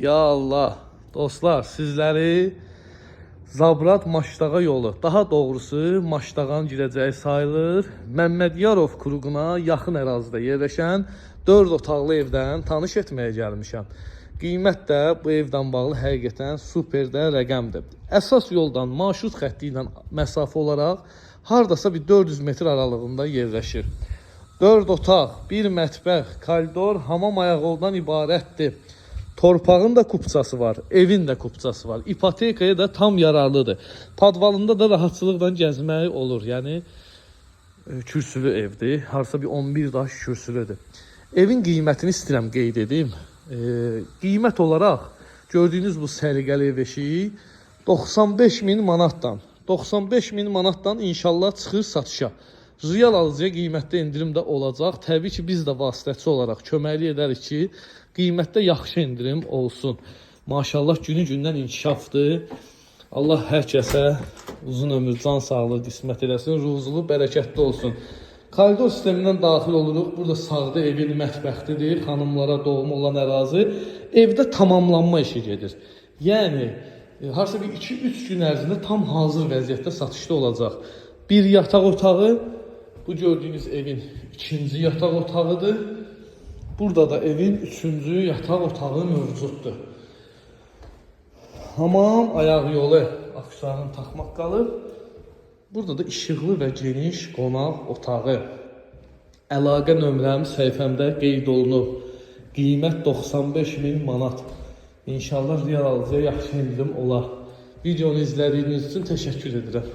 Ya Allah, dostlar, sizləri Zabrat Maştağa yolu, daha doğrusu Maştağın girəcəyi sayılır, Məmmədiyarov kruquna yaxın ərazidə yerləşən 4 otaqlı evdən tanış etməyə gəlmişəm. Qiymət də bu evdən bağlı həqiqətən super də rəqəmdir. Əsas yoldan marşrut xətti ilə məsafə olaraq hardasa bir 400 metr aralığında yerləşir. 4 otaq, 1 mətbəx, koridor, hamam ayaqoldan ibarətdir. Torpağın da kupçası var, evin də kupçası var. İpotekaya da tam yararlıdır. Padvalında da rahatçılıqla gəzmək olur. Yəni kürsülü evdir. Harsa bir 11 daş kürsülüdür. Evin qiymətini istəyirəm qeyd edeyim. Qiymət olaraq gördüyünüz bu səliqəli ev eşiyi 95.000 manatdan. 95.000 manatdan inşallah çıxır satışa. Real alıcıya qiymətdə indirim də olacaq. Təbii ki, biz də vasitəçi olaraq köməklik edərik ki, qiymətdə yaxşı indirim olsun. Maşallah günü-gündən inkişafdır. Allah hər kəsə uzun ömür, can sağlığı qismət eləsin, ruzulu, bərəkətli olsun. Koridor sistemindən daxil oluruq. Burada sağda evin mətbəxtidir, xanımlara doğum olan ərazi. Evdə tamamlanma işi gedir. Yəni, harasa bir 2-3 gün ərzində tam hazır vəziyyətdə satışda olacaq. Bir yataq otağı, bu gördüyünüz evin ikinci yataq otağıdır. Burada da evin 3-cü yataq otağı mövcuddur. Hamam, ayaq yolu, aksesuarını taxmaq qalıb. Burada da işıqlı və geniş qonaq otağı. Əlaqə nömrəm səhifəmdə qeyd olunub. Qiymət 95.000 manat. İnşallah real alıcıya yaxşı indirim olar. Videonu izlədiyiniz üçün təşəkkür edirəm.